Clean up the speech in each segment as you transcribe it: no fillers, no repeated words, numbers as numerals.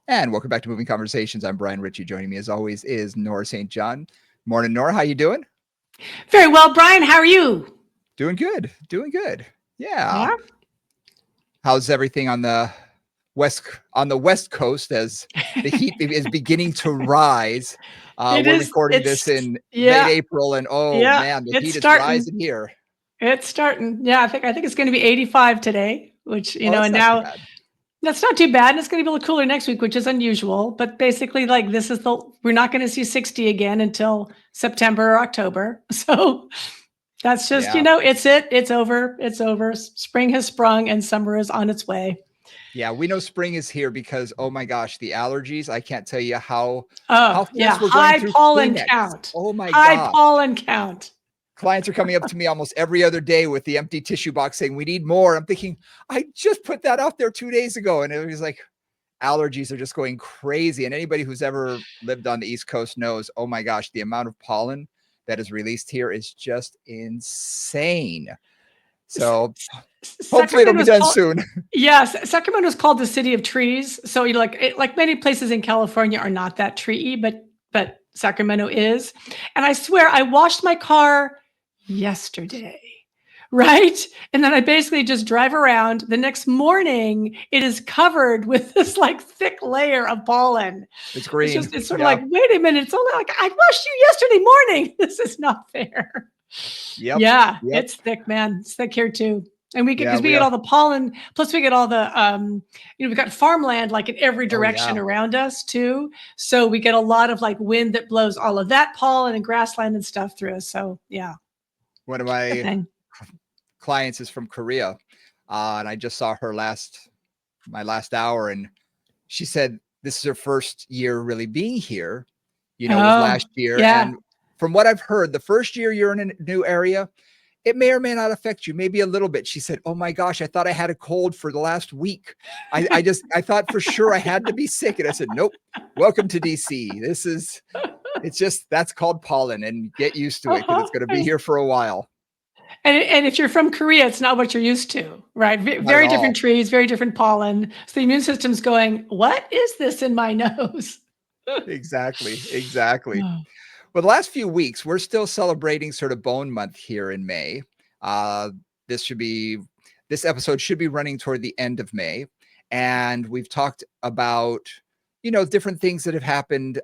And welcome back to Moving Conversations. I'm Brian Ritchie. Joining me as always is Nora St. John. Morning, Nora. How you doing? Very well, Brian. How are you? Doing good. Doing good. Yeah. Yeah. How's everything on the West Coast as the heat is beginning to rise? It We're is. recording this It's in late yeah, April, and oh yeah. man, the It's heat is starting. rising here. It's starting. Yeah, I think it's going to be 85 today, which Oh, that's and not too now bad. that's not too bad. And it's going to be a little cooler next week, which is unusual. But basically, like this is we're not going to see 60 again until September or October. So that's just Yeah. it's over. It's over. Spring has sprung and summer is on its way. Yeah, we know spring is here because oh my gosh, the allergies. I can't tell you how Oh yeah, fast we're going high through pollen Kleenex. count. Oh my High gosh. pollen count. Clients are coming up to me almost every other day with the empty tissue box saying, we need more. I'm thinking, I just put that out there 2 days ago. And it was like, allergies are just going crazy. And anybody who's ever lived on the East Coast knows, oh my gosh, the amount of pollen that is released here is just insane. So hopefully it'll Sacramento be is done called soon. Yes, Sacramento is called the city of trees. So you like many places in California are not that treey, but Sacramento is. And I swear I washed my car yesterday. Right? And then I basically just drive around. The next morning, it is covered with this like thick layer of pollen. It's green. It's sort of Yeah. like, wait a minute, it's only like I washed you yesterday morning. This is not fair. Yep. Yeah, Yep. it's thick, man. It's thick here too. And we get Yeah. because we We get are. all the pollen, plus we get all the we've got farmland like in every Oh, yeah. direction around us too. So we get a lot of like wind that blows all of that pollen and grassland and stuff through us. So yeah, One of good my thing. clients is from Korea. And I just saw her my last hour. And she said this is her first year really being here, was Oh, last year. yeah. And from what I've heard, the first year you're in a new area, it may or may not affect you, maybe a little bit. She said, oh my gosh, I thought I had a cold for the last week. I thought for sure I had to be sick. And I said, nope, welcome to DC. That's called pollen, and get used to it because it's going to be here for a while. And if you're from Korea, it's not what you're used to, right? Not at Very all. different trees, very different pollen. So the immune system's going, what is this in my nose? Exactly. Exactly. Oh. Well, the last few weeks, we're still celebrating sort of Bone Month here in May. Uh, this episode should be running toward the end of May. And we've talked about, different things that have happened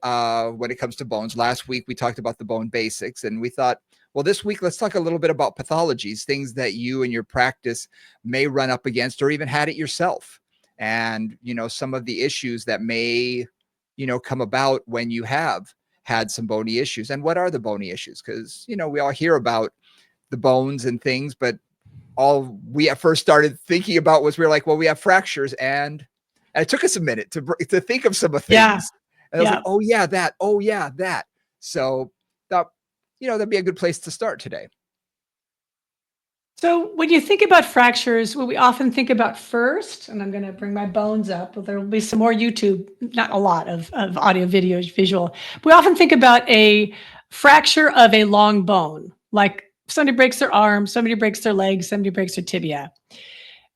when it comes to bones. Last week, we talked about the bone basics, and we thought, well, this week, let's talk a little bit about pathologies, things that you and your practice may run up against or even had it yourself. And, some of the issues that may, come about when you have had some bony issues. And what are the bony issues? Because, we all hear about the bones and things, but all we at first started thinking about was we were like, well, we have fractures. And it took us a minute to think of some of things. Yeah. And I was like, oh yeah, that. Oh yeah, that. So thought, that'd be a good place to start today. So when you think about fractures, what we often think about first, and I'm going to bring my bones up, there will be some more YouTube, not a lot of audio, video, visual. We often think about a fracture of a long bone, like somebody breaks their arm, somebody breaks their leg, somebody breaks their tibia.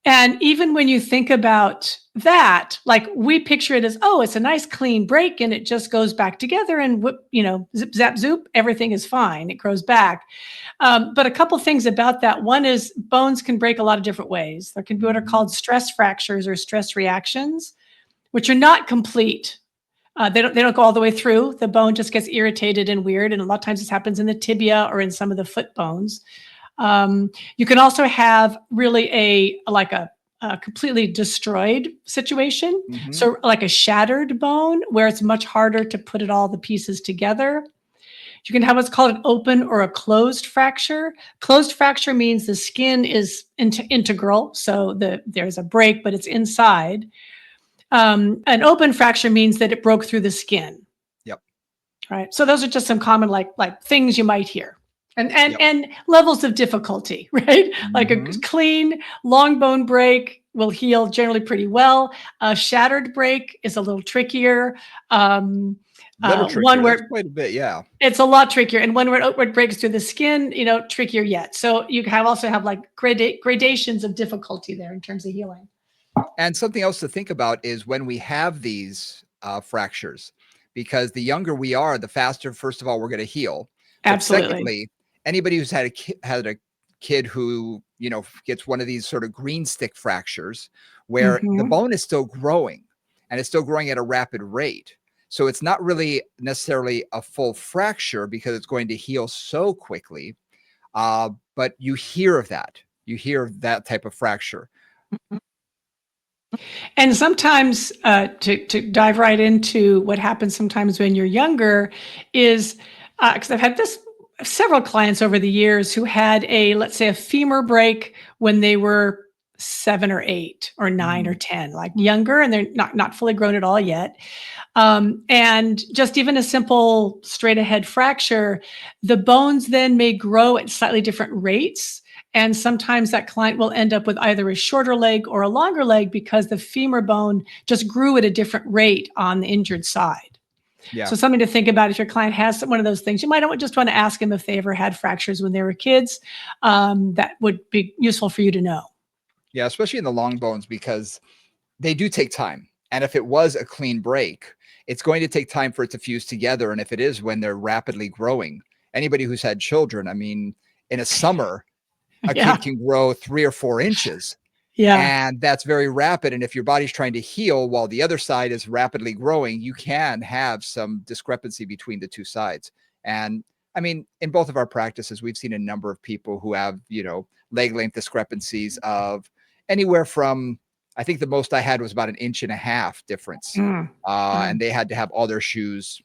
And even when you think about that, like we picture it as, oh, it's a nice clean break and it just goes back together and, zip, zap, zoop, everything is fine. It grows back. But a couple things about that. One is bones can break a lot of different ways. There can be what are called stress fractures or stress reactions, which are not complete. They don't go all the way through. The bone just gets irritated and weird. And a lot of times this happens in the tibia or in some of the foot bones. You can also have really a completely destroyed situation. Mm-hmm. So like a shattered bone where it's much harder to put all the pieces together. You can have what's called an open or a closed fracture. Closed fracture means the skin is integral. So there's a break, but it's inside. An open fracture means that it broke through the skin. Yep. Right. So those are just some common like things you might hear. And levels of difficulty, right? Mm-hmm. Like a clean, long bone break will heal generally pretty well. A shattered break is a little trickier. One where quite a bit, yeah. It's a lot trickier. And one where it breaks through the skin, trickier yet. So you also have like gradations of difficulty there in terms of healing. And something else to think about is when we have these fractures, because the younger we are, the faster, first of all, we're going to heal. But Absolutely. secondly, anybody who's had a kid who, gets one of these sort of green stick fractures where the Mhm. bone is still growing and it's still growing at a rapid rate. So it's not really necessarily a full fracture because it's going to heal so quickly. But you hear of that. You hear of that type of fracture. And sometimes, to dive right into what happens sometimes when you're younger is, because I've had this several clients over the years who had let's say, a femur break when they were 7 or 8 or 9 or Mm, 10, like younger, and they're not fully grown at all yet. And just even a simple straight ahead fracture, the bones then may grow at slightly different rates. And sometimes that client will end up with either a shorter leg or a longer leg because the femur bone just grew at a different rate on the injured side. yeah. So something to think about if your client has one of those things. You might just want to ask them if they ever had fractures when they were kids. That would be useful for you to know. Yeah. Especially in the long bones, because they do take time. And if it was a clean break, it's going to take time for it to fuse together. And if it is when they're rapidly growing, anybody who's had children, I mean, in a summer, a Yeah. kid can grow 3 or 4 inches, Yeah. and that's very rapid. And if your body's trying to heal while the other side is rapidly growing, you can have some discrepancy between the two sides. And I mean, in both of our practices, we've seen a number of people who have, leg length discrepancies of anywhere from, I think the most I had was about 1.5 inches difference. Mm. Mm. And they had to have all their shoes,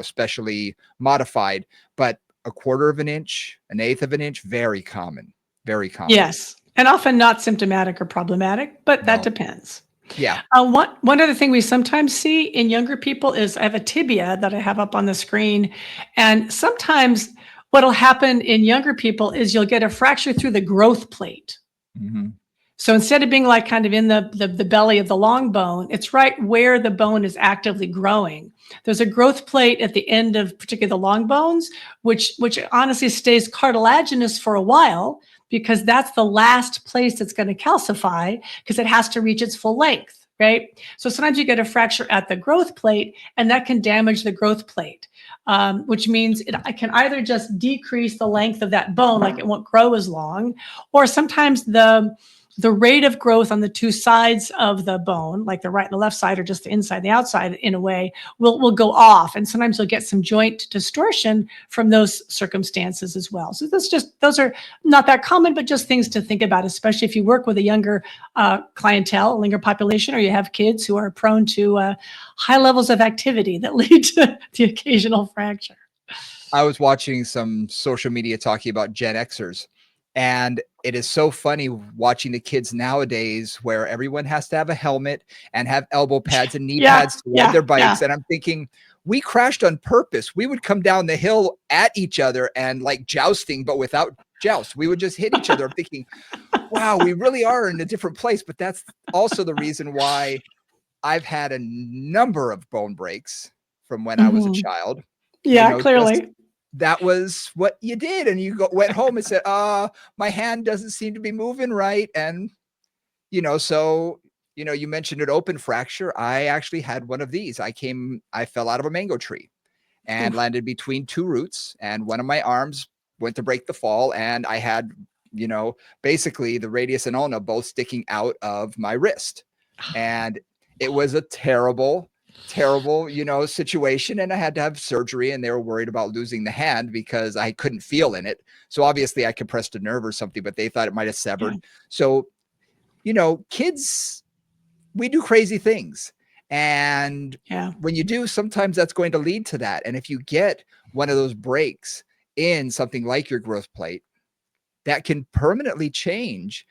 specially modified, but a quarter of an inch, an eighth of an inch, very common, very common. Yes, and often not symptomatic or problematic, but that No. depends. Yeah. One other thing we sometimes see in younger people is I have a tibia that I have up on the screen, and sometimes what'll happen in younger people is you'll get a fracture through the growth plate. Mhm. So instead of being like kind of in the belly of the long bone, it's right where the bone is actively growing. There's a growth plate at the end of particularly the long bones, which honestly stays cartilaginous for a while because that's the last place that's going to calcify because it has to reach its full length, right? So sometimes you get a fracture at the growth plate, and that can damage the growth plate. Which means it can either just decrease the length of that bone, like it won't grow as long, or sometimes the rate of growth on the two sides of the bone, like the right and the left side, or just the inside and the outside in a way, will go off. And sometimes you'll get some joint distortion from those circumstances as well. So those are not that common, but just things to think about, especially if you work with a younger clientele, a younger population, or you have kids who are prone to high levels of activity that lead to the occasional fracture. I was watching some social media talking about Gen Xers, and it is so funny watching the kids nowadays where everyone has to have a helmet and have elbow pads and knee Yeah, pads to ride yeah, their yeah. bikes. And I'm thinking, we crashed on purpose. We would come down the hill at each other and like jousting, but without joust. We would just hit each other. I'm thinking, wow, we really are in a different place. But that's also the reason why I've had a number of bone breaks from when I was a Mhm. child. Yeah, Just clearly. that was what you did. And you went home and said, my hand doesn't seem to be moving right. And, so, you mentioned an open fracture. I actually had one of these. I fell out of a mango tree and Oof. landed between two roots, and one of my arms went to break the fall. And I had, you know, basically the radius and ulna both sticking out of my wrist. And it was a terrible, terrible, situation. And I had to have surgery, and they were worried about losing the hand because I couldn't feel in it. So obviously I compressed a nerve or something, but they thought it might have Yeah, severed. So, kids, we do crazy things. And yeah. when you do, sometimes that's going to lead to that. And if you get one of those breaks in something like your growth plate, that can permanently change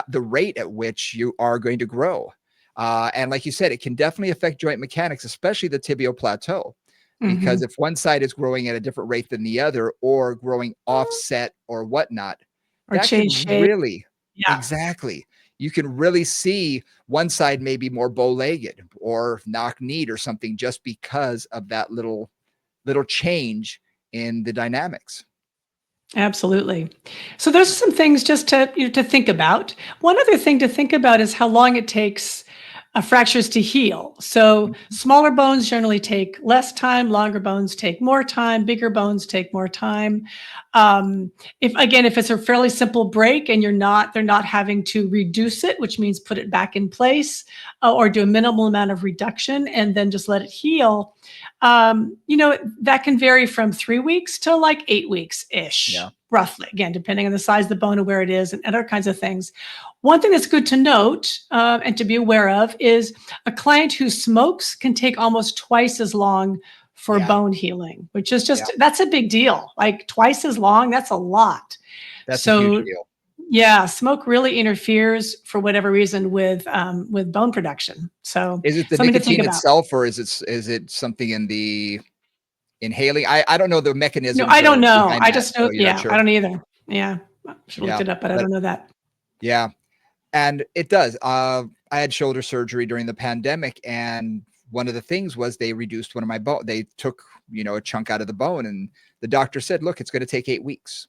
the rate at which you are going to grow. And like you said, it can definitely affect joint mechanics, especially the tibial plateau, because Mhm. if one side is growing at a different rate than the other or growing offset or whatnot, Or that change can shape. really, Yeah, exactly, you can really see one side may be more bow-legged or knock-kneed or something just because of that little change in the dynamics. absolutely. So those are some things just to think about. One other thing to think about is how long it takes fractures to heal. So Mhm. smaller bones generally take less time, longer bones take more time, bigger bones take more time. If it's a fairly simple break and they're not having to reduce it, which means put it back in place, or do a minimal amount of reduction and then just let it heal. That can vary from 3 weeks to like 8 weeks ish, Yeah. roughly, again, depending on the size of the bone and where it is and other kinds of things. One thing that's good to note and to be aware of is a client who smokes can take almost twice as long for Yeah. bone healing, which is Yeah. that's a big deal. Like twice as long, that's a lot. That's a huge So deal. yeah, smoke really interferes for whatever reason with bone production. So Is it the something to think nicotine about. itself, or is it something in the inhaling? I don't know the No, mechanisms I don't or know. behind I that, just so know. you're not Yeah, I sure. don't either. Yeah, I should have looked Yeah, it up, but I but don't know that. yeah, and it does. I had shoulder surgery during the pandemic, and one of the things was they reduced one of my bone. They took, a chunk out of the bone, and the doctor said, "Look, it's going to take 8 weeks.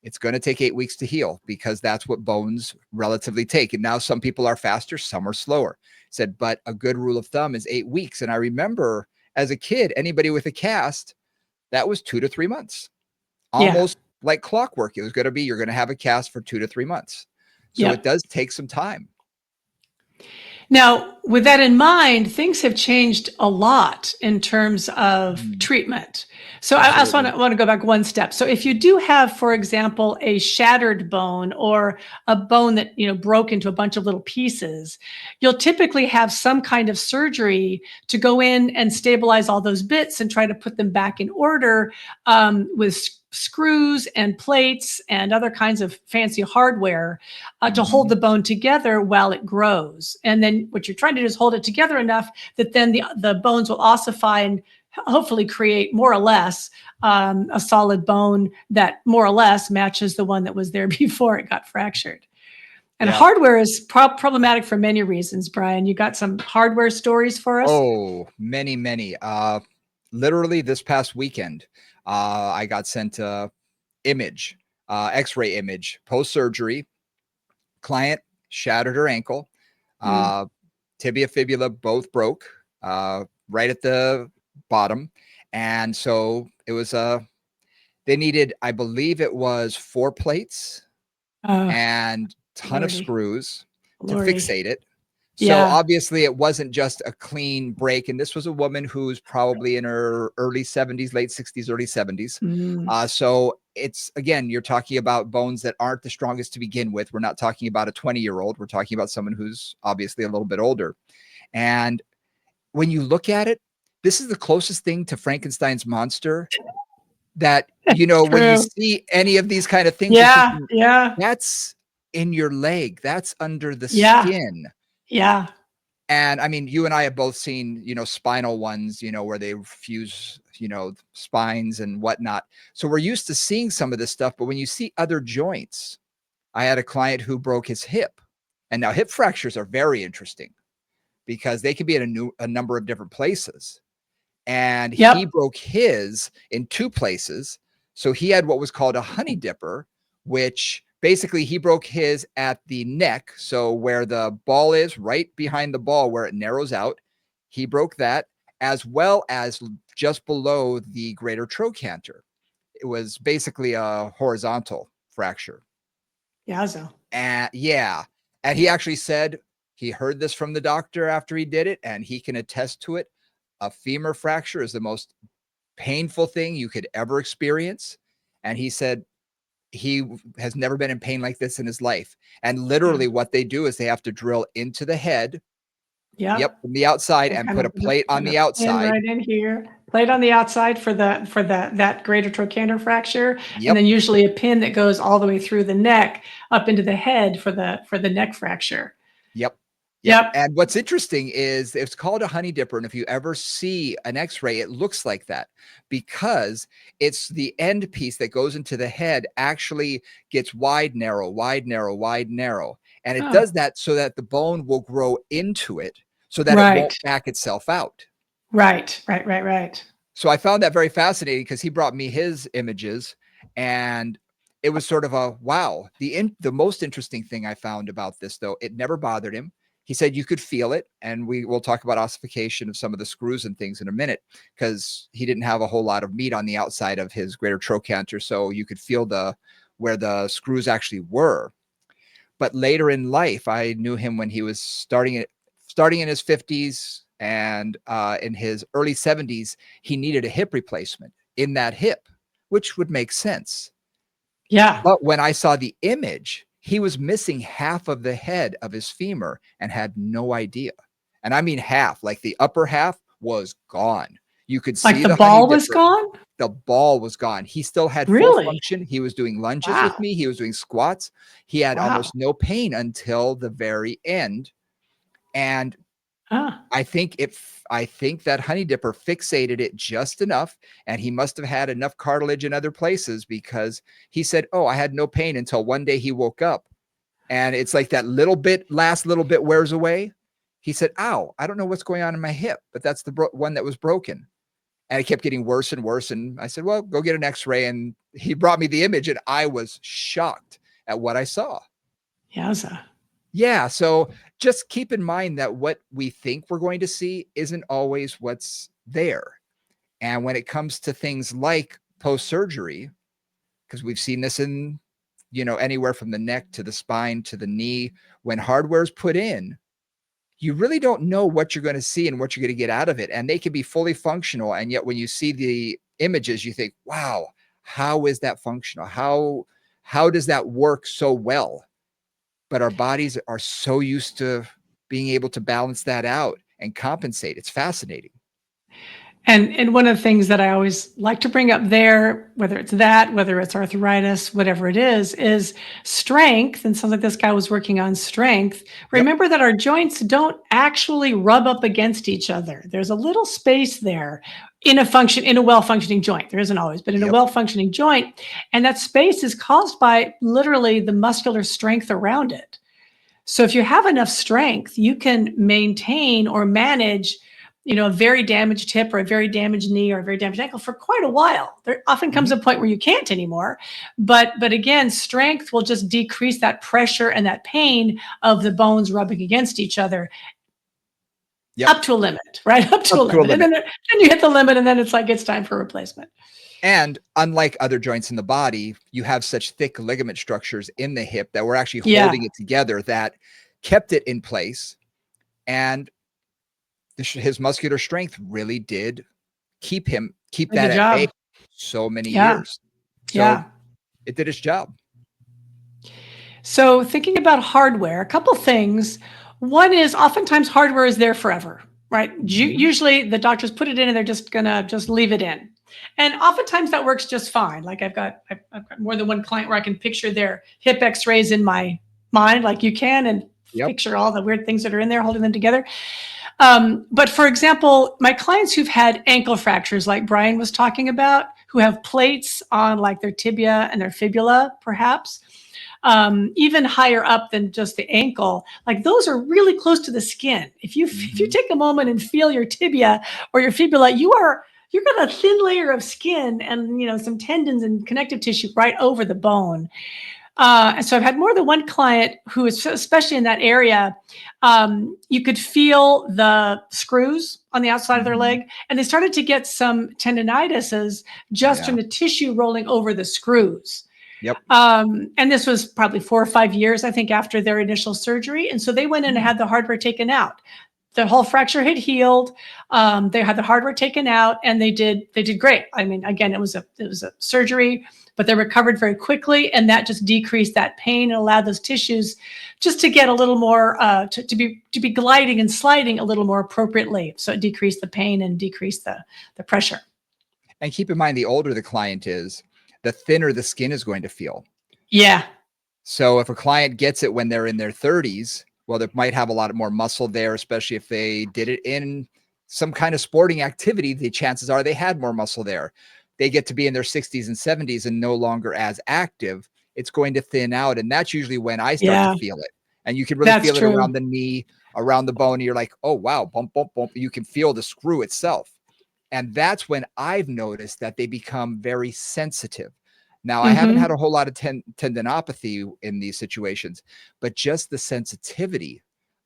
It's going to take 8 weeks to heal because that's what bones relatively take. And now some people are faster, some are slower." Said, but a good rule of thumb is 8 weeks. And I remember as a kid, anybody with a cast, that was 2 to 3 months, Yeah. almost like clockwork. It was going to be, you're going to have a cast for 2 to 3 months. So it Yep. does take some time. Now, with that in mind, things have changed a lot in terms of Mhm. treatment. So I also Absolutely. want to go back one step. So if you do have, for example, a shattered bone or a bone that broke into a bunch of little pieces, you'll typically have some kind of surgery to go in and stabilize all those bits and try to put them back in order with screws and plates and other kinds of fancy hardware to hold Mhm. the bone together while it grows. And then what you're trying to do is hold it together enough that then the bones will ossify and hopefully create more or less a solid bone that more or less matches the one that was there before it got fractured. And Yeah. hardware is problematic for many reasons, Brian. You got some hardware stories for us? Oh, many, many. Literally this past weekend, I got sent a image, X-ray image, post-surgery. Client shattered her ankle, Mm. uh, tibia, fibula both broke, right at the bottom, and so it was they needed, I believe it was 4 plates Oh, and ton of Lordy, screws to Lordy. fixate it. So Yeah. obviously it wasn't just a clean break. And this was a woman who's probably in her early 70s, late 60s, early 70s. Mm. So it's, again, you're talking about bones that aren't the strongest to begin with. We're not talking about a 20-year-old. We're talking about someone who's obviously a little bit older. And when you look at it, this is the closest thing to Frankenstein's monster that, when you True. see any of these kind of things, you're Yeah. thinking, Yeah. that's in your leg, that's under the Yeah. skin. Yeah. And I mean, you and I have both seen, spinal ones, where they fuse, spines and whatnot. So we're used to seeing some of this stuff. But when you see other joints, I had a client who broke his hip. And now hip fractures are very interesting because they can be in a number of different places. And he Yep. broke his in 2 places. So he had what was called a honey dipper, which basically he broke his at the neck. So where the ball is, right behind the ball where it narrows out, he broke that, as well as just below the greater trochanter. It was basically a horizontal fracture. Yazo. And yeah, and he actually said he heard this from the doctor after he did it, and he can attest to it. A femur fracture is the most painful thing you could ever experience. And he said he has never been in pain like this in his life. And Yeah. literally, what they do is they have to drill into the head, yep, Yep. from the outside, They and kind put of a just plate on kind of the pin outside. right in here. Plate on the outside for that greater trochanter fracture, and Yep. then usually a pin that goes all the way through the neck up into the head for the neck fracture. Yep. Yep. Yep. And what's interesting is it's called a honey dipper. And if you ever see an x-ray, it looks like that because it's the end piece that goes into the head actually gets wide, narrow, wide, narrow, wide, narrow. And it Oh, does that so that the bone will grow into it so that it won't right. back itself out. Right. Right. Right. Right. So I found that very fascinating because he brought me his images, and it was sort of a wow. The most interesting thing I found about this, though, it never bothered him. he said you could feel it, and we will talk about ossification of some of the screws and things in a minute, because he didn't have a whole lot of meat on the outside of his greater trochanter, so you could feel where the screws actually were. But later in life, I knew him when he was starting in his 50s, and in his early 70s, he needed a hip replacement in that hip, which would make sense. Yeah. But when I saw the image, he was missing half of the head of his femur and had no idea. And I mean half, like the upper half was gone. You could Like see the the honey ball was dipper. gone? The ball was gone. He still had full Really? function. He was doing lunges with Wow. me. He was doing squats. He had Wow. almost no pain until the very end. And Ah. I think that honey dipper fixated it just enough, and he must have had enough cartilage in other places, because he said, "Oh, I had no pain until one day he woke up, and it's like that last little bit wears away." He said, "Ow, I don't know what's going on in my hip, but that's the one that was broken." And it kept getting worse and worse. And I said, "Well, go get an X-ray." And he brought me the image, and I was shocked at what I saw. Yowza. Yeah, so just keep in mind that what we think we're going to see isn't always what's there. And when it comes to things like post-surgery, because we've seen this in, anywhere from the neck to the spine to the knee, when hardware is put in, you really don't know what you're going to see and what you're going to get out of it. And they can be fully functional. And yet when you see the images, you think, wow, how is that functional? How does that work so well? But our bodies are so used to being able to balance that out and compensate. It's fascinating. And one of the things that I always like to bring up there, whether it's that, whether it's arthritis, whatever it is strength. And sounds like this guy was working on strength. Yep. Remember that our joints don't actually rub up against each other. There's a little space there in a well-functioning joint. There isn't always, but in a Yep. well-functioning joint. And that space is caused by literally the muscular strength around it. So if you have enough strength, you can maintain or manage, a very damaged hip or a very damaged knee or a very damaged ankle for quite a while. There often comes a point where you can't anymore. But again, strength will just decrease that pressure and that pain of the bones rubbing against each other. Yep. Up to a limit, right? Up to a limit. And then you hit the limit, and then it's like it's time for replacement. And unlike other joints in the body, you have such thick ligament structures in the hip that were actually Yeah. holding it together that kept it in place. And his muscular strength really did keep Did that the at bay job. so many Yeah. years. So Yeah. it did its job. So thinking about hardware, a couple things. One is oftentimes hardware is there forever, right? Usually the doctors put it in and they're just gonna just leave it in. And oftentimes that works just fine. Like I've got more than one client where I can picture their hip x-rays in my mind, like you can, and Yep. picture all the weird things that are in there holding them together. But for example, my clients who've had ankle fractures, like Brian was talking about, who have plates on like their tibia and their fibula, perhaps, even higher up than just the ankle, like those are really close to the skin. If you take a moment and feel your tibia or your fibula, you've got a thin layer of skin and some tendons and connective tissue right over the bone. And so I've had more than one client who is, especially in that area, you could feel the screws on the outside of their leg, and they started to get some tendinitises just from the tissue rolling over the screws. Yep. And this was probably 4 or 5 years, I think, after their initial surgery. And so they went in and had the hardware taken out. The whole fracture had healed. They had the hardware taken out, and they did great. I mean, again, it was a surgery, but they recovered very quickly, and that just decreased that pain and allowed those tissues just to get a little more to be gliding and sliding a little more appropriately. So it decreased the pain and decreased the pressure. And keep in mind, the older the client is, the thinner the skin is going to feel. Yeah. So if a client gets it when they're in their 30s, well, they might have a lot more muscle there, especially if they did it in some kind of sporting activity. The chances are they had more muscle there. They get to be in their 60s and 70s and no longer as active. It's going to thin out. And that's usually when I start to feel it. And you can really feel it around the knee, around the bone. And you're like, oh, wow, bump, bump, bump. You can feel the screw itself. And that's when I've noticed that they become very sensitive. Now, I haven't had a whole lot of tendinopathy in these situations, but just the sensitivity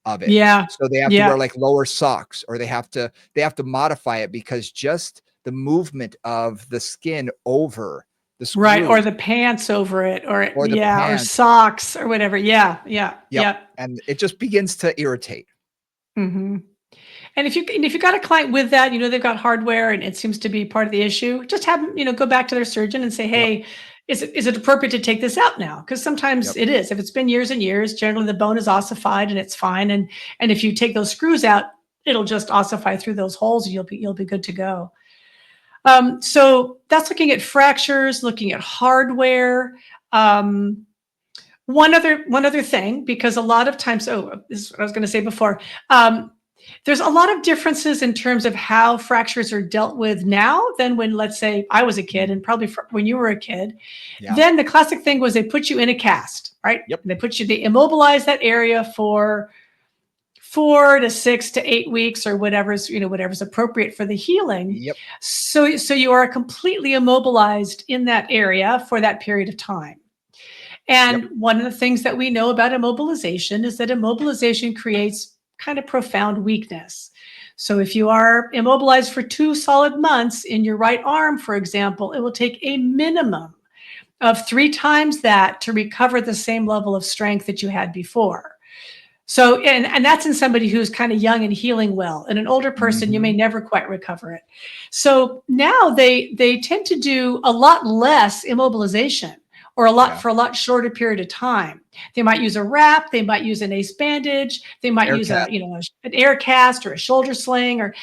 of it. Yeah. So they have to wear Yeah. like lower socks, or they have to modify it because just the movement of the skin over the Right. Or screws the pants over it, or or the yeah, or pants. socks or whatever. Yeah. Yeah. Yep. Yeah. And it just begins to irritate. Hmm. And if you got a client with that, they've got hardware and it seems to be part of the issue, just have them, go back to their surgeon and say, Yep. hey, is it appropriate to take this out now? Because sometimes Yep. it is. If it's been years and years, generally the bone is ossified and it's fine. And if you take those screws out, it'll just ossify through those holes and you'll be good to go. So that's looking at fractures, looking at hardware. Um, one other thing, because a lot of times, this is what I was going to say before. There's a lot of differences in terms of how fractures are dealt with now than when, let's say, I was a kid, Mm. and probably when you were a kid. Yeah. Then the classic thing was they put you in a cast, right? Yep. They immobilize that area for 4 to 6 to 8 weeks or whatever's appropriate for the healing. Yep. So you are completely immobilized in that area for that period of time. Yep. And one of the things that we know about immobilization is that immobilization creates kind of profound weakness. So if you are immobilized for 2 solid months in your right arm, for example, it will take a minimum of 3 times that to recover the same level of strength that you had before. So, and that's in somebody who's kind of young and healing well. In an older person, you may Mhm. never quite recover it. So now they tend to do a lot less immobilization, or Yeah. for a lot shorter period of time. They might use a wrap, they might use an ace bandage, they might Air use cast. an air cast or a shoulder sling, or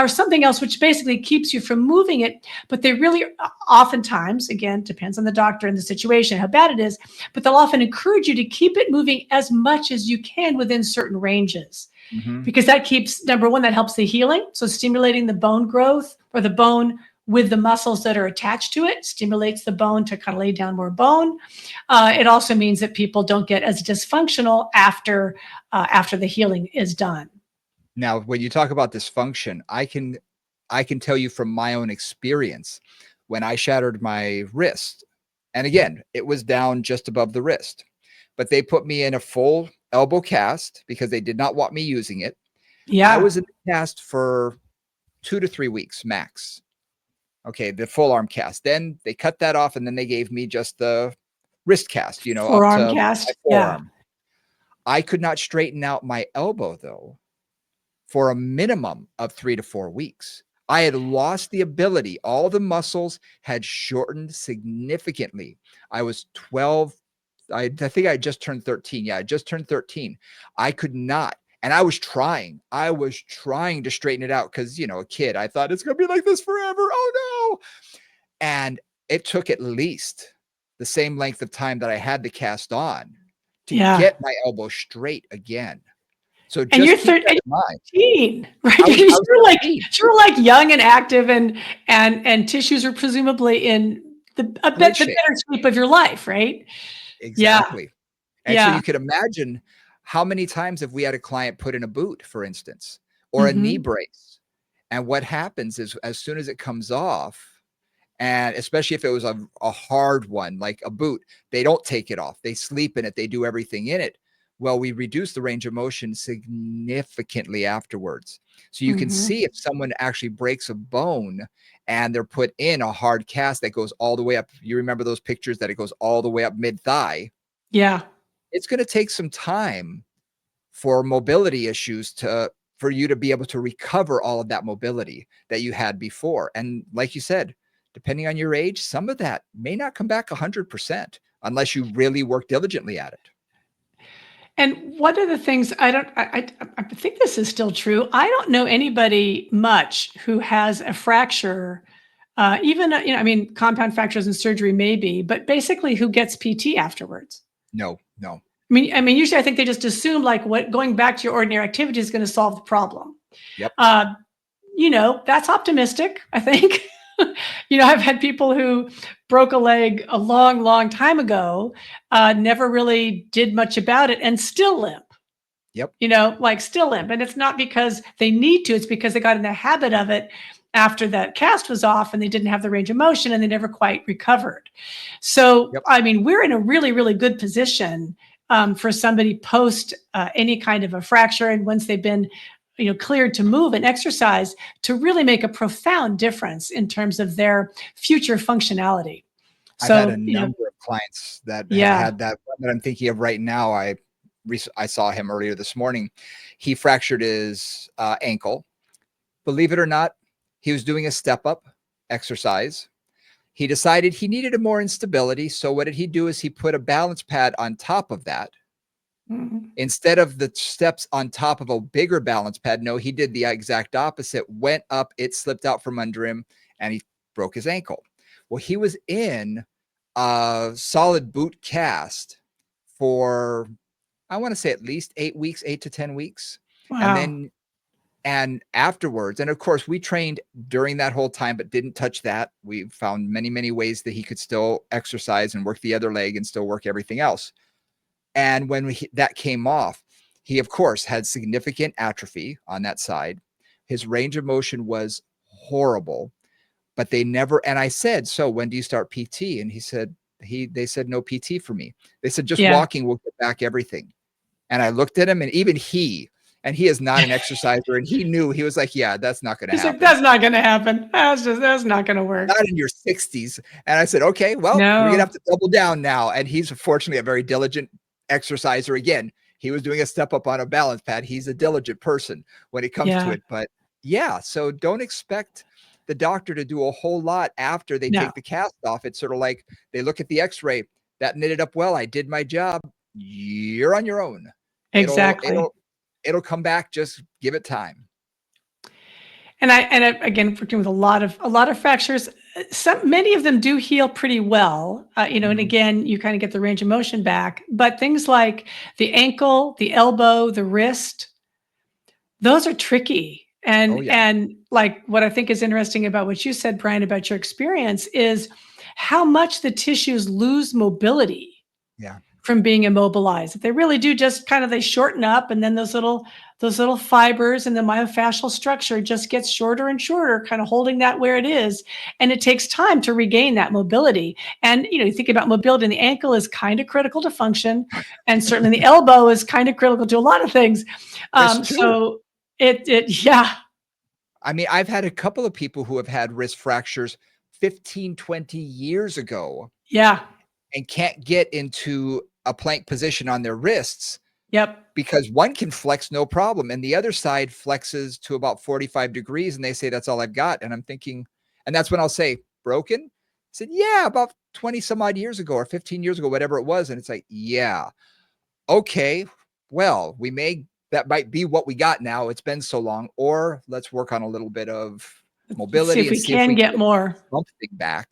something else, which basically keeps you from moving it. But they really oftentimes, again, depends on the doctor and the situation, how bad it is, but they'll often encourage you to keep it moving as much as you can within certain ranges, Mhm. because that keeps, number one, that helps the healing. So stimulating the bone growth, or the bone with the muscles that are attached to it, stimulates the bone to kind of lay down more bone. It also means that people don't get as dysfunctional after the healing is done. Now, when you talk about dysfunction, I can tell you from my own experience when I shattered my wrist. And again, it was down just above the wrist. But they put me in a full elbow cast because they did not want me using it. I Yeah, was in the cast for 2 to 3 weeks max. Okay, the full arm cast. Then they cut that off and then they gave me just the wrist cast, up forearm to my cast. Yeah, forearm. I could not straighten out my elbow though for a minimum of 3 to 4 weeks. I had lost the ability. All the muscles had shortened significantly. I was 12. I think I just turned 13. Yeah, I just turned 13. I could not. And I was trying. I was trying to straighten it out because, a kid, I thought it's going to be like this forever. Oh no. And it took at least the same length of time that I had the cast on to yeah. get my elbow straight again. So And just keep that you're in mind. 13, right? I was I was You're like 13. you're like young and active, and tissues are presumably in Great the shape. better shape of your life, right? Yeah, Exactly. And so yeah. you could imagine how many times have we had a client put in a boot, for instance, or a knee Mhm. brace. And what happens is as soon as it comes off, and especially if it was a hard one, like a boot, they don't take it off. They sleep in it. They do everything in it. Well, we reduce the range of motion significantly afterwards. So you can Mhm. see if someone actually breaks a bone and they're put in a hard cast that goes all the way up. You remember those pictures that it goes all the way up mid thigh? Yeah. It's going to take some time for mobility issues for you to be able to recover all of that mobility that you had before. And like you said, depending on your age, some of that may not come back 100% unless you really work diligently at it. And one of the things I think this is still true. I don't know anybody much who has a fracture, even, I mean, compound fractures and surgery maybe, but basically who gets PT afterwards. No, no. I mean, usually I think they just assume like what going back to your ordinary activity is going to solve the problem. Yep. Uh, that's optimistic, I think. I've had people who broke a leg a long, long time ago, never really did much about it, and still limp. Yep. Like still limp. And it's not because they need to, it's because they got in the habit of it after that cast was off and they didn't have the range of motion and they never quite recovered. So, Yep. I mean, we're in a really, really good position for somebody post any kind of a fracture, and once they've been cleared to move and exercise, to really make a profound difference in terms of their future functionality. I've had a So, number of clients that have yeah. had that. One that I'm thinking of right now, I saw him earlier this morning. He fractured his ankle. Believe it or not, he was doing a step up exercise. He decided he needed a more instability. So what did he do is he put a balance pad on top of that. Mhm. Instead of the steps on top of a bigger balance pad, no, he did the exact opposite, went up, it slipped out from under him, and he broke his ankle. Well, he was in a solid boot cast for, I want to say at least 8 weeks, 8 to 10 weeks. Wow. And afterwards, and of course, we trained during that whole time, but didn't touch that. We found many, many ways that he could still exercise and work the other leg and still work everything else. And when that came off, he, of course, had significant atrophy on that side. His range of motion was horrible, but they never, and I said, so when do you start PT? And they said, no PT for me. They said, just Yeah. walking will get back everything. And I looked at him, and even and he is not an exerciser, and he knew, he was like, yeah, that's not going to He's like, happen. that's not going to happen. That's not going to work. Not in your 60s. And I said, okay, well, we're going to No. have to double down now. And he's fortunately a very diligent exerciser. Again, he was doing a step up on a balance pad. He's a diligent person when it comes to Yeah. it. But yeah, so don't expect the doctor to do a whole lot after they No. take the cast off. It's sort of like they look at the x-ray, that knitted up well. I did my job. You're on your own. It'll Exactly. it'll it'll come back. Just give it time. And I again working with a lot of fractures. Many of them do heal pretty well, and Mhm. again, you kind of get the range of motion back. But things like the ankle, the elbow, the wrist, those are tricky. Oh And yeah. and like what I think is interesting about what you said, Brian, about your experience is how much the tissues lose mobility Yeah. from being immobilized. They really do just kind of they shorten up, and then those little fibers and the myofascial structure just gets shorter and shorter, kind of holding that where it is. And it takes time to regain that mobility. And you think about mobility, and the ankle is kind of critical to function, and certainly the elbow is kind of critical to a lot of things. Wrist too. So yeah, I mean, I've had a couple of people who have had wrist fractures 15, 20 years ago yeah, and can't get into a plank position on their wrists yep, because one can flex no problem and the other side flexes to about 45 degrees and they say, that's all I've got. And I'm thinking, and that's when I'll say, broken? I said, yeah, about 20 some odd years ago or 15 years ago, whatever it was. And it's like, yeah, okay, well, that might be what we got now. It's been so long, or let's work on a little bit of let's see mobility if and we see if can we can get get more. something back.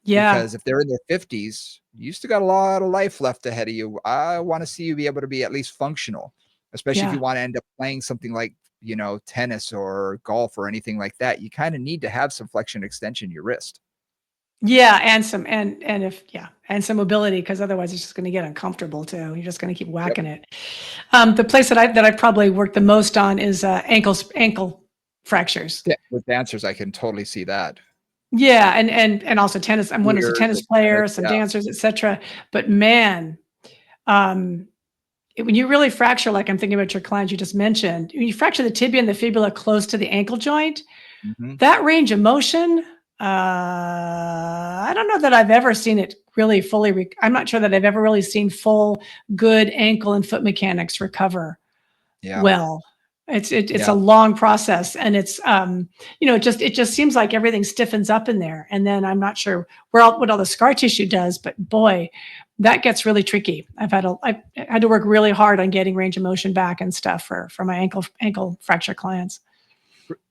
Yeah, Because if they're in their 50s, you still got a lot of life left ahead of you. I want to see you be able to be at least functional, especially if yeah. you want to end up playing something like, tennis or golf or anything like that. You kind of need to have some flexion extension in your wrist. Yeah, and some mobility, because otherwise it's just going to get uncomfortable too. You're just going to keep Yep. whacking it. The place that I probably worked the most on is ankle fractures. Yeah, with dancers, I can totally see that. Yeah, and also tennis. I'm one who's a Skiers tennis and tennis, player, some yeah. dancers, etc. But man, um, when you really fracture, like I'm thinking about your client you just mentioned, when you fracture the tibia and the fibula close to the ankle joint, Mhm. that range of motion, I don't know that I've ever seen it really fully. I'm not sure that I've ever really seen full good ankle and foot mechanics recover Yeah. well. It's a Yeah. long process, and it just seems like everything stiffens up in there, and then I'm not sure what all the scar tissue does, but boy, that gets really tricky. I had to work really hard on getting range of motion back and stuff for my ankle fracture clients.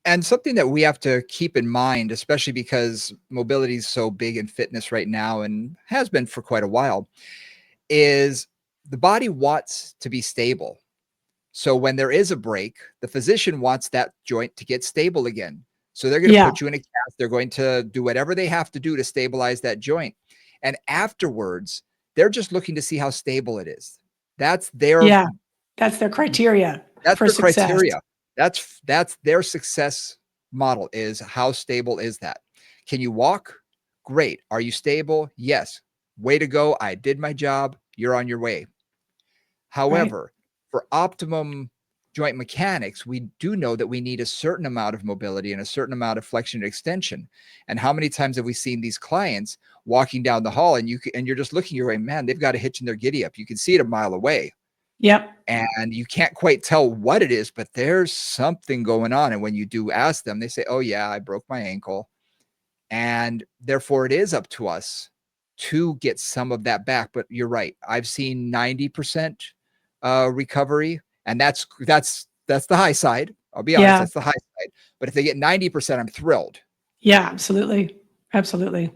And something that we have to keep in mind, especially because mobility is so big in fitness right now and has been for quite a while, is the body wants to be stable. So when there is a break, the physician wants that joint to get stable again. So they're going to Yeah, put you in a cast. They're going to do whatever they have to do to stabilize that joint. And afterwards, they're just looking to see how stable it is. That's their yeah, that's their criteria that's for their success. criteria. That's their success model is how stable is that? Can you walk? Great. Are you stable? Yes. Way to go. I did my job. You're on your way. Right. However, for optimum joint mechanics, we do know that we need a certain amount of mobility and a certain amount of flexion and extension. And how many times have we seen these clients walking down the hall and you're just looking, you're like, man, they've got a hitch in their giddy up. You can see it a mile away. Yep. And you can't quite tell what it is, but there's something going on. And when you do ask them, they say, oh yeah, I broke my ankle. And therefore it is up to us to get some of that back. But you're right. I've seen 90% recovery, and that's the high side. I'll be honest, Yeah. that's the high side. But if they get 90%, I'm thrilled. Yeah, absolutely. Absolutely.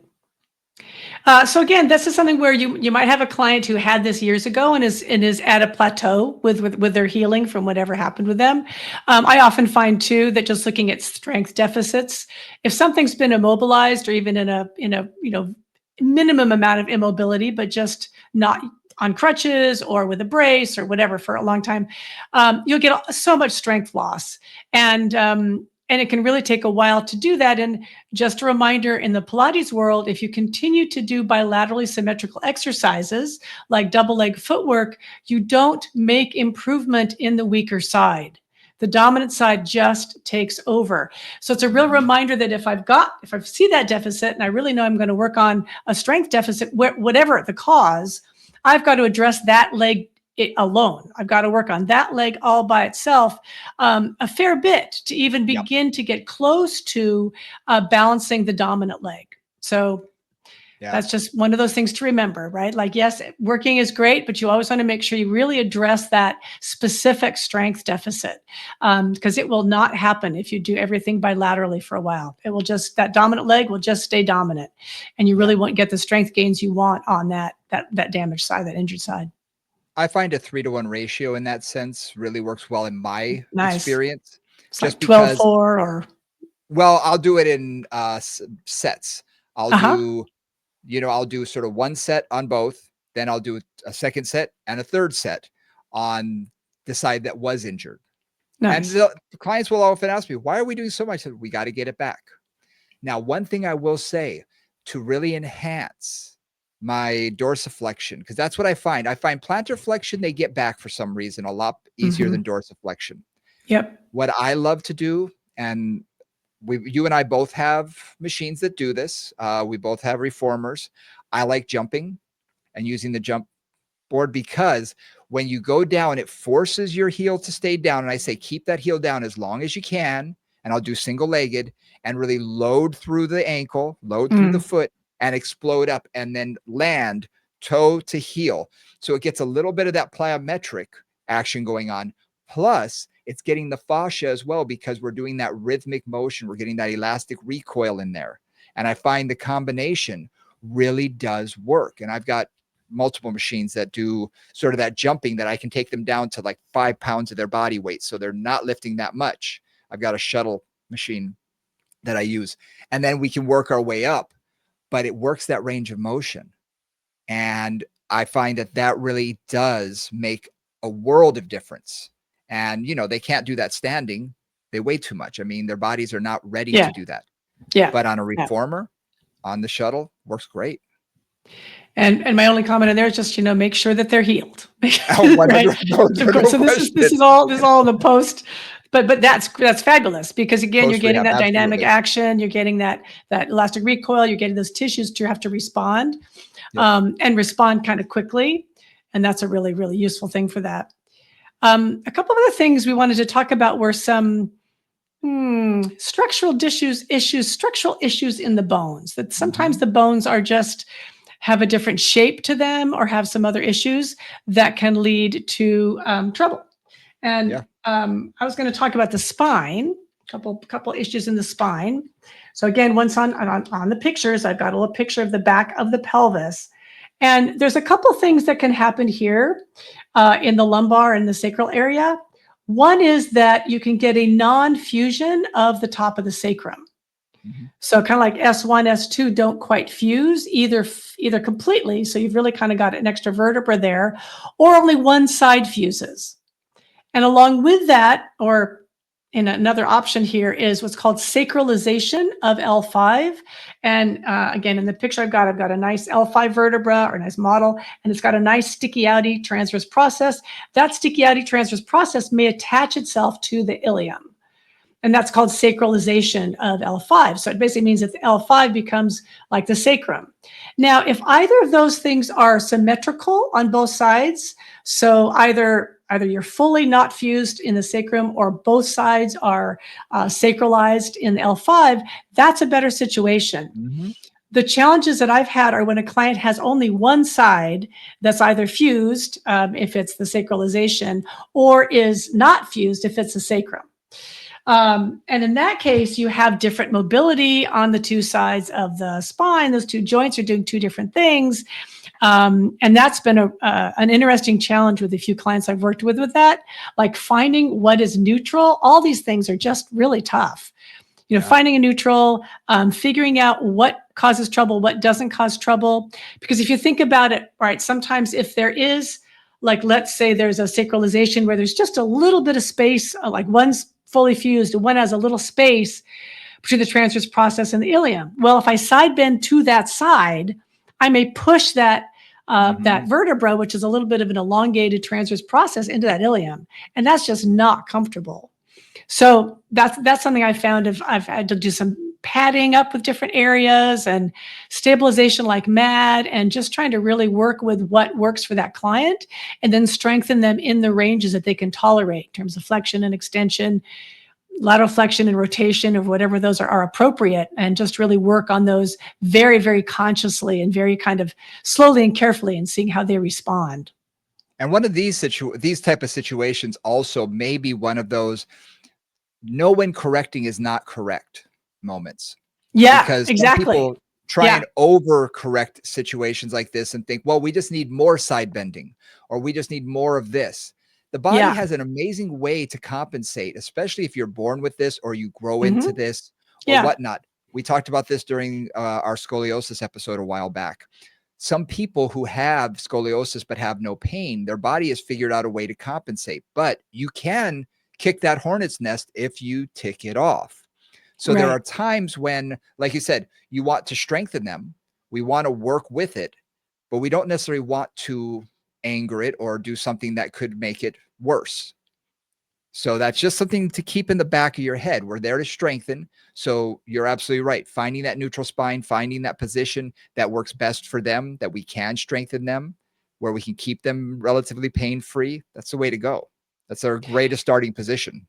So again, this is something where you might have a client who had this years ago and is at a plateau with their healing from whatever happened with them. I often find too that just looking at strength deficits, if something's been immobilized or even in a minimum amount of immobility, but just not on crutches or with a brace or whatever for a long time, you'll get so much strength loss, and it can really take a while to do that. And just a reminder, in the Pilates world, if you continue to do bilaterally symmetrical exercises like double leg footwork, you don't make improvement in the weaker side. The dominant side just takes over. So it's a real reminder that if I see that deficit and I really know I'm going to work on a strength deficit, whatever the cause, I've got to address that leg alone. I've got to work on that leg all by itself a fair bit to even Yep. begin to get close to balancing the dominant leg. So Yeah. that's just one of those things to remember, right? Like, yes, working is great, but you always want to make sure you really address that specific strength deficit, because it will not happen if you do everything bilaterally for a while. It will just, that dominant leg will just stay dominant, and you really won't get the strength gains you want on that damaged side, that injured side. I find a 3-to-1 ratio in that sense really works well in my Nice. experience, It's just like because, 12-4 or, well, I'll do it in sets. I'll uh-huh. do, I'll do sort of one set on both, then I'll do a second set and a third set on the side that was injured. And Nice. the clients will often ask me, why are we doing so much? I said, we got to get it back. Now, one thing I will say to really enhance my dorsiflexion, because that's what I find. I find plantar flexion, they get back for some reason a lot easier than Mhm. dorsiflexion. Yep. What I love to do, and you and I both have machines that do this. We both have reformers. I like jumping and using the jump board, because when you go down, it forces your heel to stay down. And I say, keep that heel down as long as you can. And I'll do single legged and really load through the ankle, load through the Mm. foot, and explode up and then land toe to heel. So it gets a little bit of that plyometric action going on. Plus, it's getting the fascia as well, because we're doing that rhythmic motion. We're getting that elastic recoil in there. And I find the combination really does work. And I've got multiple machines that do sort of that jumping, that I can take them down to like 5 pounds of their body weight. So they're not lifting that much. I've got a shuttle machine that I use, and then we can work our way up, but it works that range of motion. And I find that that really does make a world of difference. And, they can't do that standing. They weigh too much. I mean, their bodies are not ready Yeah. to do that. Yeah. But on a Yeah. reformer, on the shuttle, works great. And my only comment in there is just, make sure that they're healed. Oh, Right. 100, no, Of no course. So this question. is all in the post. But that's fabulous, because again, you're Post getting rehab, that dynamic absolutely. action, you're getting that elastic recoil, you're getting those tissues to have to respond, Yep. and respond kind of quickly. And that's a really, really useful thing for that. A couple of other things we wanted to talk about were some structural issues in the bones, that sometimes Mhm. the bones are just have a different shape to them or have some other issues that can lead to trouble. And Yeah. I was going to talk about the spine, couple issues in the spine. So again, once on the pictures, I've got a little picture of the back of the pelvis. And there's a couple things that can happen here in the lumbar and the sacral area. One is that you can get a non-fusion of the top of the sacrum. Mhm. So kind of like S1, S2 don't quite fuse either completely. So you've really kind of got an extra vertebra there, or only one side fuses. And along with that, or And another option here is what's called sacralization of L5. And again, in the picture I've got a nice L5 vertebra or a nice model, and it's got a nice sticky outy transverse process. That sticky outy transverse process may attach itself to the ilium. And that's called sacralization of L5. So it basically means that the L5 becomes like the sacrum. Now, if either of those things are symmetrical on both sides, so either you're fully not fused in the sacrum or both sides are sacralized in the L5, that's a better situation. Mm-hmm. The challenges that I've had are when a client has only one side that's either fused, if it's the sacralization, or is not fused if it's the sacrum. And in that case, you have different mobility on the two sides of the spine. Those two joints are doing two different things. And that's been an interesting challenge with a few clients I've worked with that, like finding what is neutral. All these things are just really tough. Finding a neutral, figuring out what causes trouble, what doesn't cause trouble. Because if you think about it, right, sometimes if there is, like, let's say there's a sacralization where there's just a little bit of space, like one's fully fused and one has a little space between the transverse process and the ilium. Well, if I side bend to that side, I may push that that vertebra, which is a little bit of an elongated transverse process, into that ilium, and that's just not comfortable. So that's something I found. I've had to do some padding up with different areas and stabilization like mad, and just trying to really work with what works for that client, and then strengthen them in the ranges that they can tolerate in terms of flexion and extension, lateral flexion and rotation, of whatever those are appropriate, and just really work on those very, very consciously and very kind of slowly and carefully, and seeing how they respond. And one of these type of situations also may be one of those know when correcting is not correct moments. Yeah, Because exactly. some people try and overcorrect situations like this and think, well, we just need more side bending, or we just need more of this. The body has an amazing way to compensate, especially if you're born with this or you grow into this or whatnot. We talked about this during our scoliosis episode a while back. Some people who have scoliosis but have no pain, their body has figured out a way to compensate, but you can kick that hornet's nest if you tick it off. So there are times when, like you said, you want to strengthen them. We want to work with it, but we don't necessarily want to anger it or do something that could make it worse. So that's just something to keep in the back of your head. We're there to strengthen. So you're absolutely right. Finding that neutral spine, finding that position that works best for them, that we can strengthen them, where we can keep them relatively pain-free. That's the way to go. That's our greatest starting position.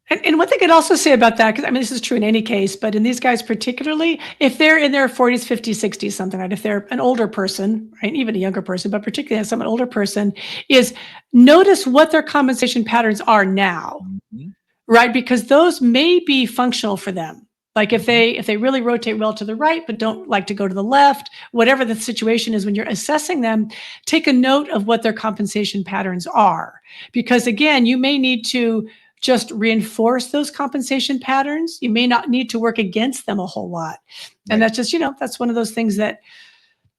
And one thing I'd also say about that, because I mean, this is true in any case, but in these guys particularly, if they're in their 40s, 50s, 60s, something, right? If they're an older person, right? Even a younger person, but particularly as an older person, is notice what their compensation patterns are now, right? Because those may be functional for them. Like if they really rotate well to the right, but don't like to go to the left, whatever the situation is, when you're assessing them, take a note of what their compensation patterns are. Because again, you may need to just reinforce those compensation patterns. You may not need to work against them a whole lot. And that's just, that's one of those things that,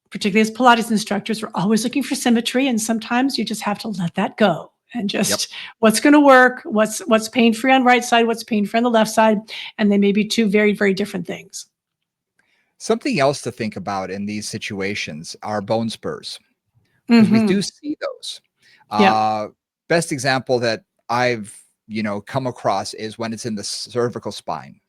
particularly as Pilates instructors, we're always looking for symmetry. And sometimes you just have to let that go and just what's going to work, what's pain-free on right side, what's pain-free on the left side. And they may be two very, very different things. Something else to think about in these situations are bone spurs, because we do see those. Best example that I've come across is when it's in the cervical spine.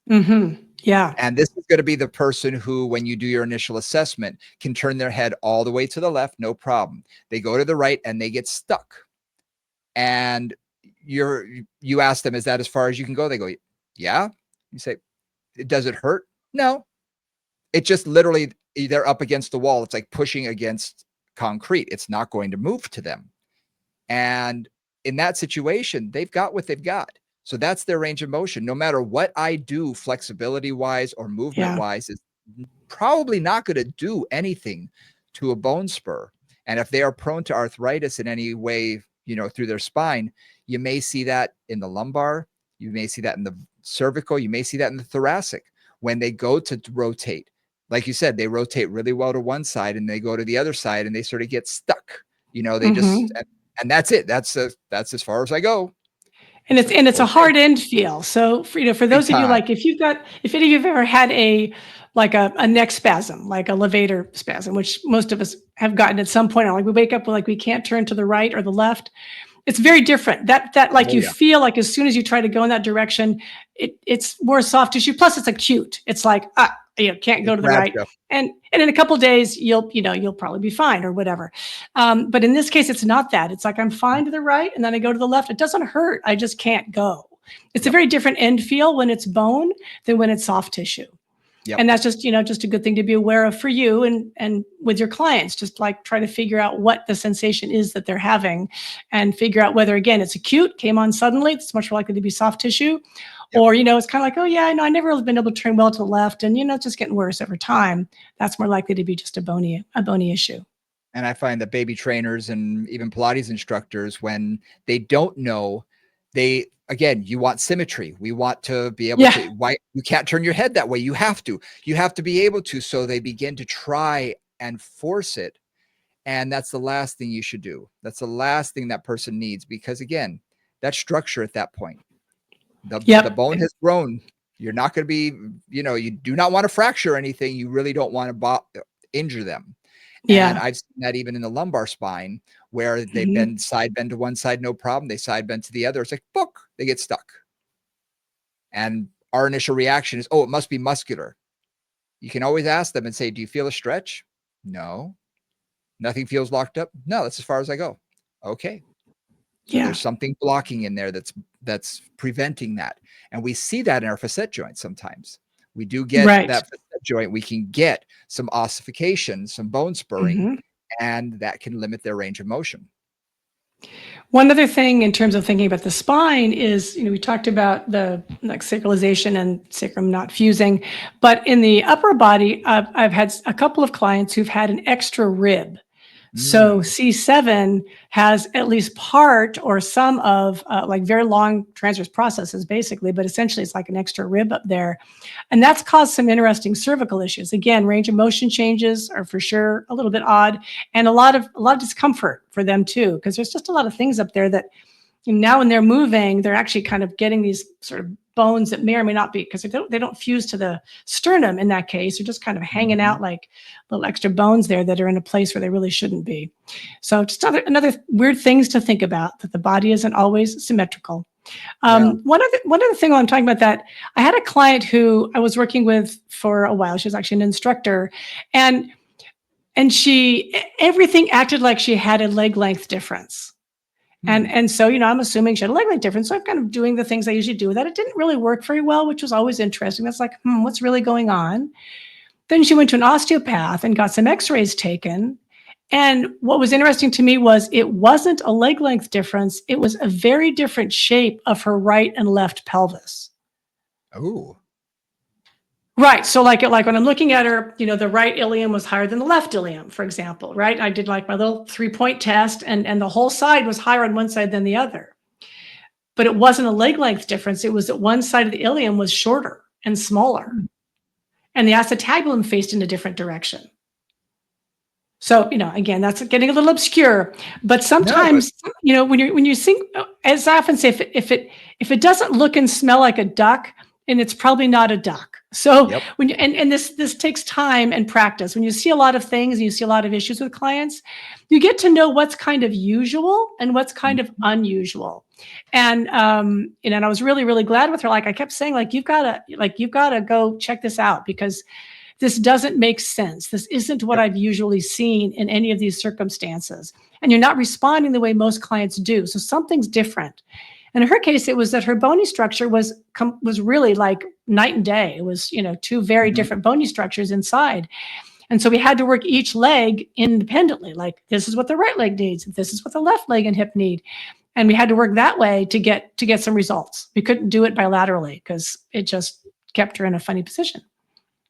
Yeah. And this is going to be the person who, when you do your initial assessment, can turn their head all the way to the left, no problem. They go to the right and they get stuck. And you ask them, is that as far as you can go? They go, yeah. You say, does it hurt? No. It just literally, they're up against the wall. It's like pushing against concrete. It's not going to move to them. And in that situation, they've got what they've got. So that's their range of motion. No matter what I do flexibility wise or movement wise, is probably not going to do anything to a bone spur. And if they are prone to arthritis in any way, through their spine, you may see that in the lumbar. You may see that in the cervical. You may see that in the thoracic. When they go to rotate, like you said, they rotate really well to one side and they go to the other side and they sort of get stuck. They just, and that's it. That's as far as I go. And it's a Okay, hard end feel. So for big those of you, time. like if any of you have ever had a neck spasm, like a levator spasm, which most of us have gotten at some point, like we wake up like we can't turn to the right or the left. It's very different. That like Oh you yeah, feel like as soon as you try to go in that direction, it's more soft tissue. Plus, it's acute. It's like can't it go to the grabs right, you. and in a couple of days you'll probably be fine or whatever. But in this case, it's not that. It's like I'm fine to the right, and then I go to the left. It doesn't hurt. I just can't go. It's a Yep, very different end feel when it's bone than when it's soft tissue. yep. And that's just a good thing to be aware of for you and with your clients. Just like try to figure out what the sensation is that they're having and figure out whether, again, it's acute, came on suddenly, it's much more likely to be soft tissue, Yep. or it's kind of like, oh yeah, I know I never really been able to turn well to the left, and it's just getting worse over time. That's more likely to be just a bony issue. And I find that baby trainers and even Pilates instructors, when they don't know, they again, you want symmetry. We want to be able Yeah. to, why you can't turn your head that way. You have to be able to. So they begin to try and force it. And that's the last thing you should do. That's the last thing that person needs, because again, that's structure at that point. The Yep. bone has grown. You're not going to be, you do not want to fracture anything. You really don't want to injure them. And Yeah. I've seen that even in the lumbar spine, where they Mhm. side bend to one side, no problem. They side bend to the other. It's like, book, they get stuck. And our initial reaction is, oh, it must be muscular. You can always ask them and say, do you feel a stretch? No. Nothing feels locked up? No, that's as far as I go. Okay. So Yeah. there's something blocking in there that's preventing that. And we see that in our facet joints sometimes. We do get Right. that facet joint, we can get some ossification, some bone spurring, Mhm. and that can limit their range of motion. One other thing in terms of thinking about the spine is, we talked about the like sacralization and sacrum not fusing, but in the upper body, I've had a couple of clients who've had an extra rib. So Mm. C7 has at least part or some of like very long transverse processes, basically, but essentially it's like an extra rib up there. And that's caused some interesting cervical issues. Again, range of motion changes are for sure a little bit odd, and a lot of discomfort for them too, because there's just a lot of things up there that now when they're moving, they're actually kind of getting these sort of bones that may or may not be, because they don't fuse to the sternum in that case. They're just kind of hanging Mhm. out like little extra bones there that are in a place where they really shouldn't be. So just another weird things to think about, that the body isn't always symmetrical. Yeah. One other thing while I'm talking about that, I had a client who I was working with for a while. She was actually an instructor, and she everything acted like she had a leg length difference. And Hmm. and so, I'm assuming she had a leg length difference. So I'm kind of doing the things I usually do with that. It didn't really work very well, which was always interesting. That's like, what's really going on? Then she went to an osteopath and got some x-rays taken. And what was interesting to me was it wasn't a leg length difference. It was a very different shape of her right and left pelvis. Oh. Right. So like when I'm looking at her, the right ilium was higher than the left ilium, for example, right? I did like my little 3-point test, and the whole side was higher on one side than the other. But it wasn't a leg length difference. It was that one side of the ilium was shorter and smaller, and the acetabulum faced in a different direction. So, again, that's getting a little obscure, but No, but sometimes, when you think, as I often say, if it doesn't look and smell like a duck, and it's probably not a duck. So yep. when you, and this takes time and practice. When you see a lot of things and you see a lot of issues with clients, you get to know what's kind of usual and what's kind of Mhm. unusual. And I was really, really glad with her. Like I kept saying, like, you've got to go check this out, because this doesn't make sense. This isn't what Yep. I've usually seen in any of these circumstances. And you're not responding the way most clients do. So something's different. And in her case, it was that her bony structure was really like night and day. It was, two very Mhm. different bony structures inside. And so we had to work each leg independently. Like, this is what the right leg needs. This is what the left leg and hip need. And we had to work that way to get some results. We couldn't do it bilaterally because it just kept her in a funny position.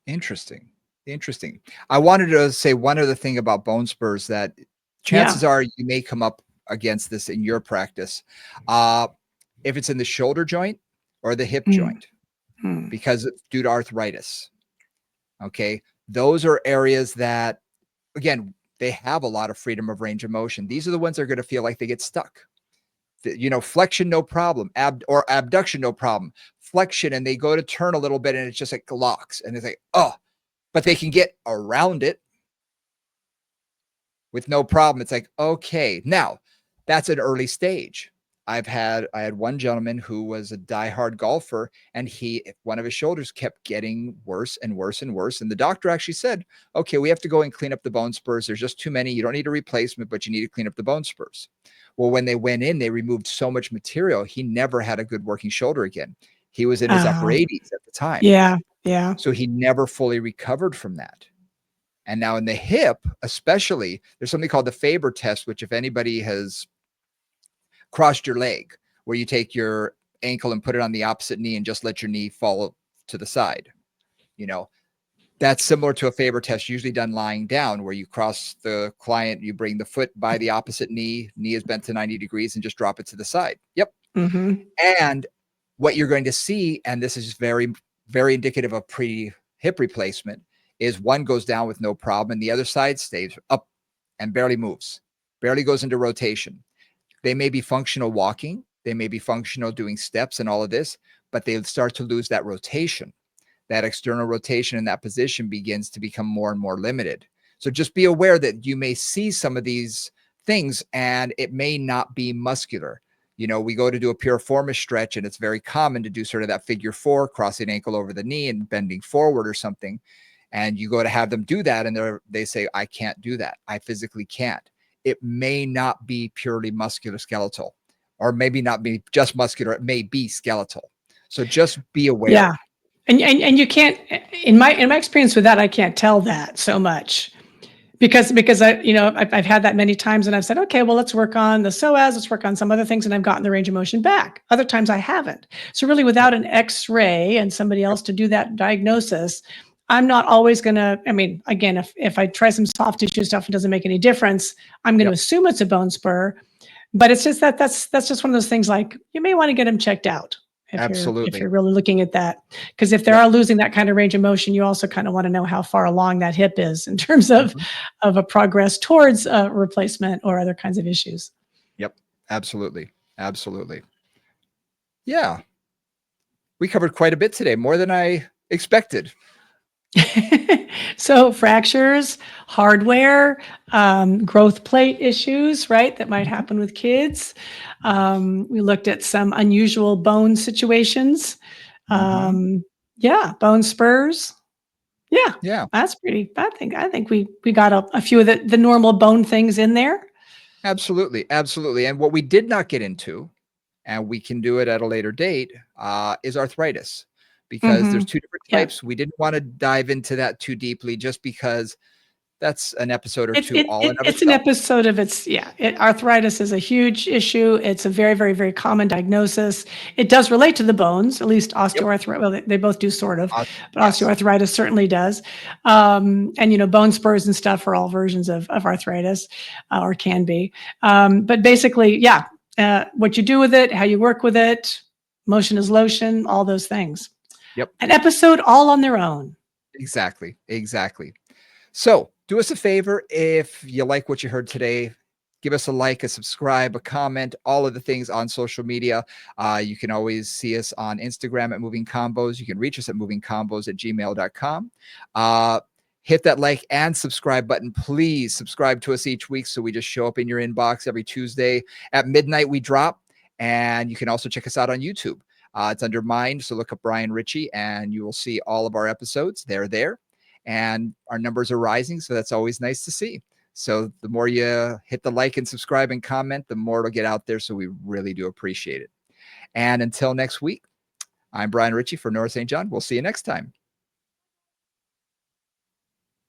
Interesting. Interesting. I wanted to say one other thing about bone spurs, that Yeah. chances are you may come up against this in your practice. Uh, if it's in the shoulder joint or the hip Mm, joint, mm. because it's due to arthritis. Okay. Those are areas that, again, they have a lot of freedom of range of motion. These are the ones that are going to feel like they get stuck. Flexion, no problem. Or abduction, no problem. Flexion, and they go to turn a little bit, and it's just like locks, and it's like, oh, but they can get around it with no problem. It's like, okay, now that's an early stage. I had one gentleman who was a diehard golfer, and one of his shoulders kept getting worse and worse and worse. And the doctor actually said, okay, we have to go and clean up the bone spurs. There's just too many. You don't need a replacement, but you need to clean up the bone spurs. Well, when they went in, they removed so much material. He never had a good working shoulder again. He was in his upper 80s at the time. Yeah. Yeah. So he never fully recovered from that. And now in the hip, especially, there's something called the Faber test, which if anybody has crossed your leg, where you take your ankle and put it on the opposite knee and just let your knee fall to the side, that's similar to a Faber test, usually done lying down, where you cross the client, you bring the foot by the opposite knee is bent to 90 degrees, and just drop it to the side. Yep. Mm-hmm. And what you're going to see, and this is very, very indicative of pre-hip replacement, is one goes down with no problem, and the other side stays up and barely moves, barely goes into rotation. They may be functional walking, they may be functional doing steps and all of this, but they start to lose that rotation. That external rotation in that position begins to become more and more limited. So just be aware that you may see some of these things, and it may not be muscular. We go to do a piriformis stretch, and it's very common to do sort of that figure 4, crossing ankle over the knee and bending forward or something. And you go to have them do that, and they say, I can't do that. I physically can't. It may not be purely musculoskeletal, or maybe not be just muscular. It may be skeletal. So just be aware. Yeah. And you can't, in my experience with that, I can't tell that so much because I've had that many times, and I've said, okay, well, let's work on the psoas, let's work on some other things, and I've gotten the range of motion back. Other times I haven't. So really, without an X-ray and somebody else to do that diagnosis, I'm not always going to, again, if I try some soft tissue stuff and doesn't make any difference, I'm going to assume it's a bone spur. But it's just that's just one of those things, like, you may want to get them checked out if you're really looking at that. Because if they are losing that kind of range of motion, you also kind of want to know how far along that hip is in terms of a progress towards a replacement or other kinds of issues. Yep, absolutely. Absolutely. Yeah. We covered quite a bit today, more than I expected. So fractures, hardware, growth plate issues, right, that might happen with kids. We looked at some unusual bone situations. Bone spurs. Yeah, that's pretty. I think we got a few of the normal bone things in there. Absolutely. And what we did not get into, and we can do it at a later date, is arthritis. Because there's 2 different types. We didn't want to dive into that too deeply, just because that's an episode or two It's an episode of arthritis is a huge issue. It's a very, very, very common diagnosis. It does relate to the bones, at least osteoarthritis. Well, they both do sort of, but osteoarthritis certainly does. And bone spurs and stuff are all versions of arthritis, or can be. But basically, what you do with it, how you work with it, motion is lotion, all those things. Yep. An episode all on their own. Exactly. So do us a favor. If you like what you heard today, give us a like, a subscribe, a comment, all of the things on social media. You can always see us on Instagram at Moving Combos. You can reach us at movingcombos@gmail.com. Hit that like and subscribe button. Please subscribe to us each week, so we just show up in your inbox every Tuesday at midnight. We drop, and you can also check us out on YouTube. It's under Mind, so look up Brian Ritchie, and you will see all of our episodes. They're there, and our numbers are rising, so that's always nice to see. So the more you hit the like and subscribe and comment, the more it'll get out there, so we really do appreciate it. And until next week, I'm Brian Ritchie for Nora St. John. We'll see you next time.